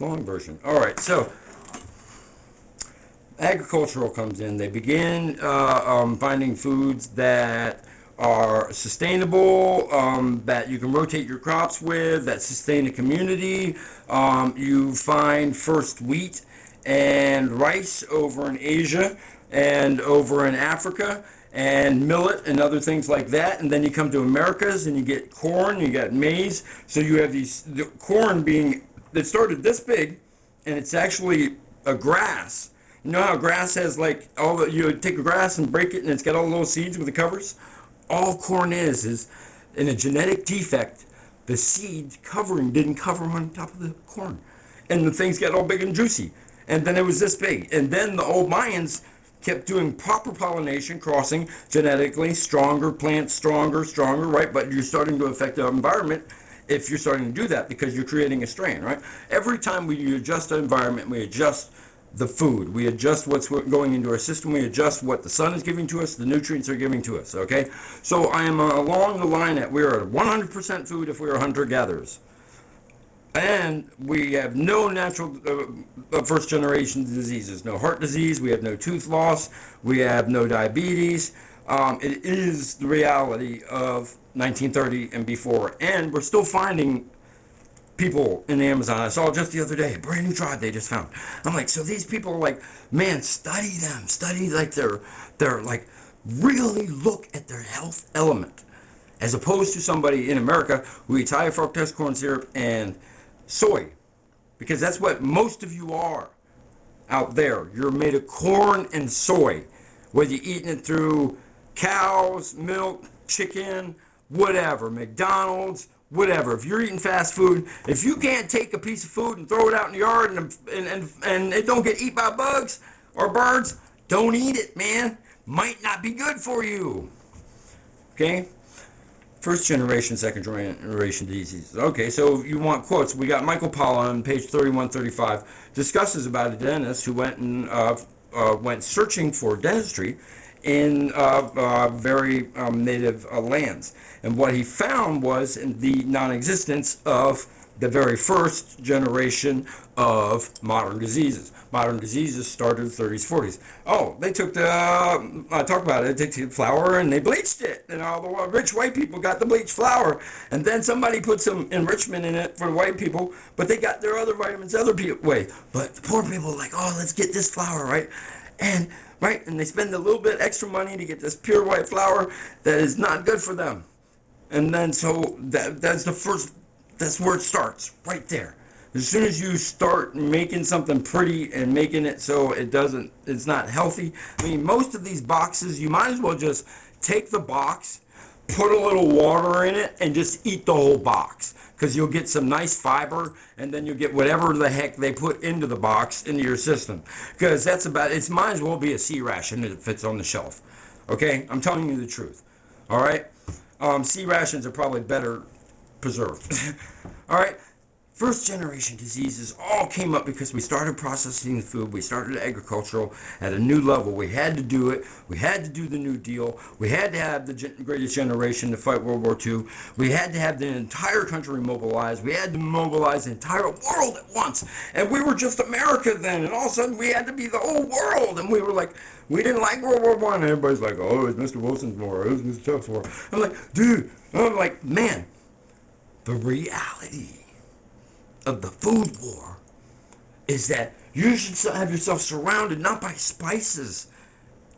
Long version. All right, so agricultural comes in. They begin finding foods that are sustainable, that you can rotate your crops with, that sustain the community. You find first wheat and rice over in Asia and over in Africa, and millet and other things like that. And then you come to Americas and you get corn, you got maize. So you have the corn being, that started this big, and it's actually a grass. You know how grass has like all the, you take a grass and break it and it's got all the little seeds with the covers? All corn is in a genetic defect, the seed covering didn't cover on top of the corn. And the things got all big and juicy. And then it was this big. And then the old Mayans kept doing proper pollination, crossing, genetically, stronger plants, stronger, right? But you're starting to affect the environment if you're starting to do that because you're creating a strain, right? Every time we adjust the environment, we adjust the food, we adjust what's going into our system, we adjust what the sun is giving to us, the nutrients are giving to us, okay? So I am along the line that we are 100% food if we are hunter-gatherers. And we have no natural first generation diseases, no heart disease, we have no tooth loss, we have no diabetes. It is the reality of 1930 and before, and we're still finding people in the Amazon. I saw just the other day, a brand new tribe they just found. I'm like, so these people are like, man, study them, study like they're like, really look at their health element, as opposed to somebody in America who eats high fructose corn syrup and soy, because that's what most of you are out there. You're made of corn and soy, whether you're eating it through cows, milk, chicken, whatever, McDonald's, whatever. If you're eating fast food, if you can't take a piece of food and throw it out in the yard and it don't get eaten by bugs or birds, don't eat it, man. Might not be good for you. Okay? First generation, second generation diseases. Okay, so you want quotes. We got Michael Pollan on page 3135 discusses about a dentist who went and went searching for dentistry in very native lands. And what he found was the non-existence of the very first generation of modern diseases. Modern diseases started in the 30s, 40s. Oh, they took the, talk about it, they took the flour and they bleached it. And all the rich white people got the bleached flour. And then somebody put some enrichment in it for the white people, but they got their other vitamins other way. But the poor people were like, oh, let's get this flour, right? And they spend a little bit extra money to get this pure white flour that is not good for them. And then so that's the first, that's where it starts, right there. As soon as you start making something pretty and making it so it's not healthy. I mean, most of these boxes, you might as well just take the box, put a little water in it, and just eat the whole box. Because you'll get some nice fiber, and then you'll get whatever the heck they put into the box into your system. Because that's about, it might as well be a sea ration if it's on the shelf. Okay? I'm telling you the truth. All right? Sea rations are probably better preserved. All right? First generation diseases all came up because we started processing the food. We started agricultural at a new level. We had to do it. We had to do the New Deal. We had to have the greatest generation to fight World War II. We had to have the entire country mobilized. We had to mobilize the entire world at once. And we were just America then. And all of a sudden we had to be the whole world. And we were like, we didn't like World War I. And everybody's like, oh, it was Mr. Wilson's war. It was Mr. Tuck's war. I'm like, dude. I'm like, man, the reality of the food war is that you should have yourself surrounded not by spices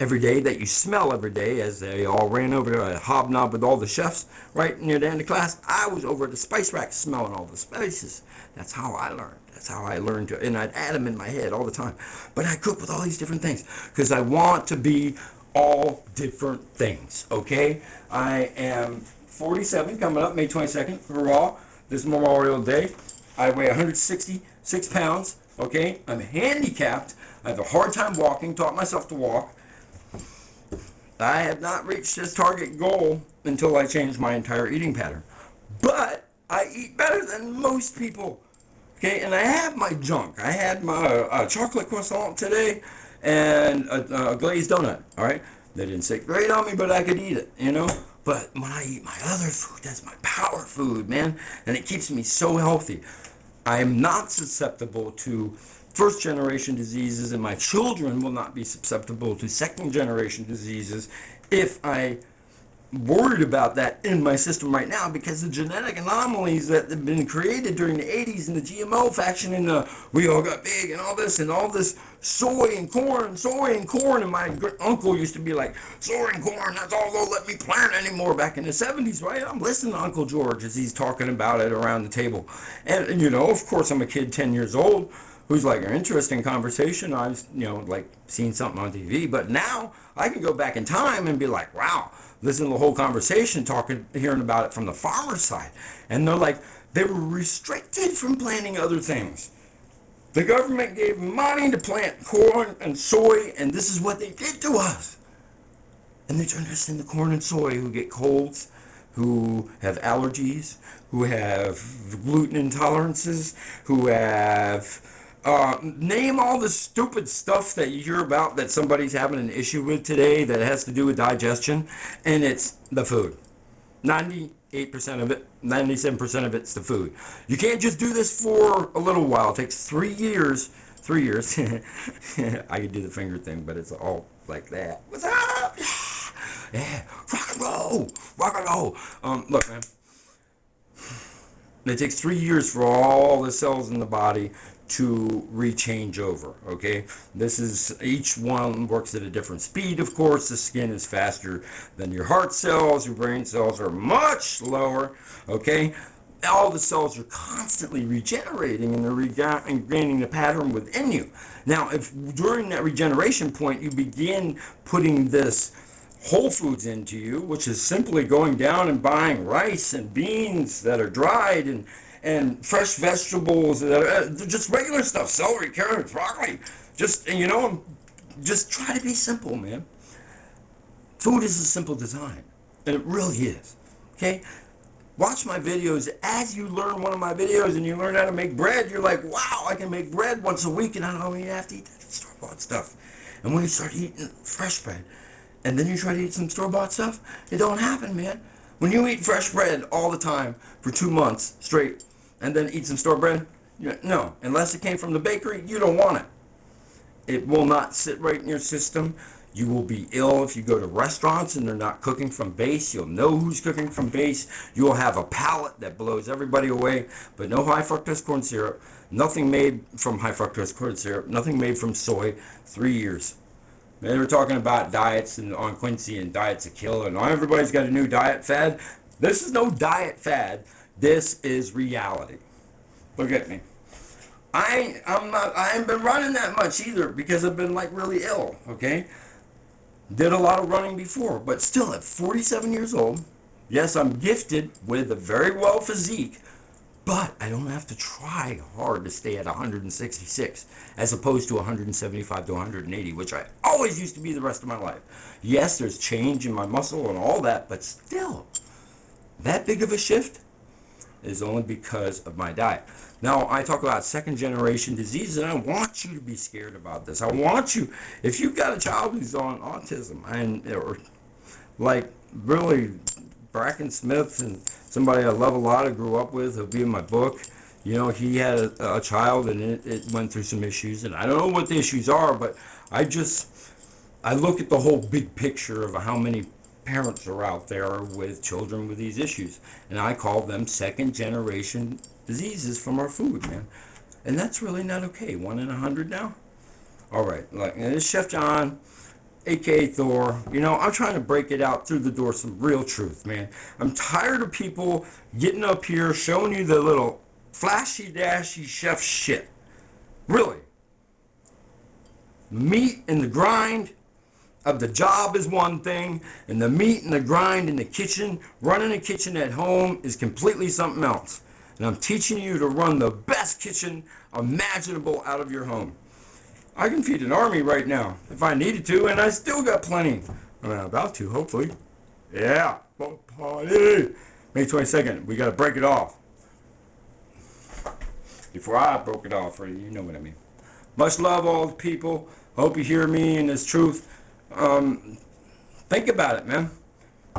every day that you smell every day, as they all ran over to a hobnob with all the chefs right near the end of class. I was over at the spice rack smelling all the spices. That's how I learned. That's how I learned to, and I'd add them in my head all the time. But I cook with all these different things because I want to be all different things, okay? I am 47, coming up May 22nd for Raw, this Memorial Day. I weigh 166 pounds, okay? I'm handicapped. I have a hard time walking, taught myself to walk. I have not reached this target goal until I change my entire eating pattern. But I eat better than most people, okay? And I have my junk. I had my chocolate croissant today and a glazed donut, all right? They didn't sit great on me, but I could eat it, you know? But when I eat my other food, that's my power food, man. And it keeps me so healthy. I am not susceptible to first generation diseases, and my children will not be susceptible to second generation diseases if I worried about that in my system right now, because the genetic anomalies that have been created during the 80s and the GMO faction and the we all got big and all this soy and corn, and my uncle used to be like, soy and corn, that's all they'll let me plant anymore, back in the 70s, right? I'm listening to Uncle George as he's talking about it around the table, and you know, of course, I'm a kid 10 years old who's like an interesting conversation. I've, you know, like seen something on TV, but now I can go back in time and be like, wow, listen to the whole conversation, hearing about it from the farmer's side. And they're like, they were restricted from planting other things. The government gave money to plant corn and soy, and this is what they did to us. And they turned us into corn and soy, who get colds, who have allergies, who have gluten intolerances, who have name all the stupid stuff that you hear about that somebody's having an issue with today that has to do with digestion, and it's the food. 98% of it, 97% of it's the food. You can't just do this for a little while. It takes 3 years. 3 years. I could do the finger thing, but it's all like that. What's up? Yeah, rock and roll, rock and roll. Look, man. It takes 3 years for all the cells in the body to rechange over, okay? This is, each one works at a different speed, of course. The skin is faster than your heart cells. Your brain cells are much slower, okay? All the cells are constantly regenerating, and they're regaining the pattern within you. Now, if during that regeneration point you begin putting this whole foods into you, which is simply going down and buying rice and beans that are dried, and fresh vegetables that are just regular stuff, celery, carrots, broccoli, just, you know, just try to be simple, man. Food is a simple design, and it really is, okay? Watch my videos. As you learn one of my videos and you learn how to make bread, you're like, wow, I can make bread once a week, and I don't even have to eat that store-bought stuff. And when you start eating fresh bread, and then you try to eat some store-bought stuff, it don't happen, man. When you eat fresh bread all the time for 2 months straight, and then eat some store bread, no, unless it came from the bakery, you don't want it. It will not sit right in your system. You will be ill if you go to restaurants and they're not cooking from base. You'll know who's cooking from base. You'll have a palate that blows everybody away, but no high fructose corn syrup, nothing made from high fructose corn syrup, nothing made from soy. 3 years. They were talking about diets and on Quincy, and diets a killer, and everybody's got a new diet fad. This is no diet fad. This is reality. Look at me. I haven't been running that much either, because I've been like really ill, okay? Did a lot of running before, but still at 47 years old, yes, I'm gifted with a very well physique, but I don't have to try hard to stay at 166 as opposed to 175 to 180, which I always used to be the rest of my life. Yes, there's change in my muscle and all that, but still, that big of a shift is only because of my diet. Now, I talk about second generation disease, and I want you to be scared about this. I want you, if you've got a child who's on autism, or like really Bracken Smith, and somebody I love a lot, I grew up with, he'll be in my book. You know, he had a child, and it went through some issues, and I don't know what the issues are, but I look at the whole big picture of how many parents are out there with children with these issues, and I call them second generation diseases from our food, man. And that's really not okay. 1 in 100 now. All right, like, and this Chef John, aka Thor, you know, I'm trying to break it out through the door, some real truth, man. I'm tired of people getting up here showing you the little flashy dashy chef shit. Really. Meat and the grind of the job is one thing, and the meat and the grind in the kitchen, running a kitchen at home, is completely something else. And I'm teaching you to run the best kitchen imaginable out of your home. I can feed an army right now if I needed to, and I still got plenty. I'm about to, hopefully. Yeah, party. May 22nd, we got to break it off. Before I broke it off, you know what I mean. Much love, all the people. Hope you hear me and this truth. Think about it, man.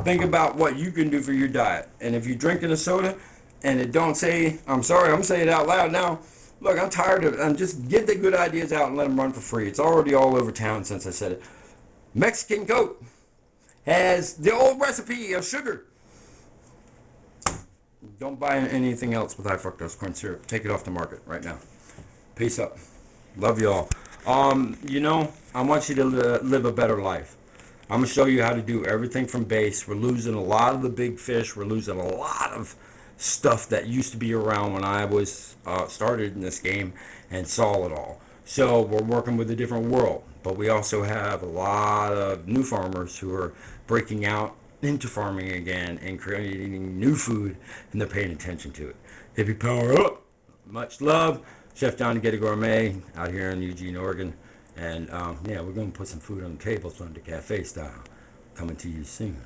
Think about what you can do for your diet. And if you're drinking a soda, and it don't say, I'm sorry, I'm saying it out loud now. Look, I'm tired of it. I'm just get the good ideas out and let them run for free. It's already all over town since I said it. Mexican goat has the old recipe of sugar. Don't buy anything else with high fructose corn syrup. Take it off the market right now. Peace up. Love y'all. I want you to live a better life. I'm going to show you how to do everything from base. We're losing a lot of the big fish. We're losing a lot of stuff that used to be around when I was started in this game and saw it all. So we're working with a different world. But we also have a lot of new farmers who are breaking out into farming again and creating new food, and they're paying attention to it. Hippie power up. Much love. Chef Johnny Get a Gourmet out here in Eugene, Oregon. And yeah, we're going to put some food on the table, Thunder Cafe style. Coming to you soon.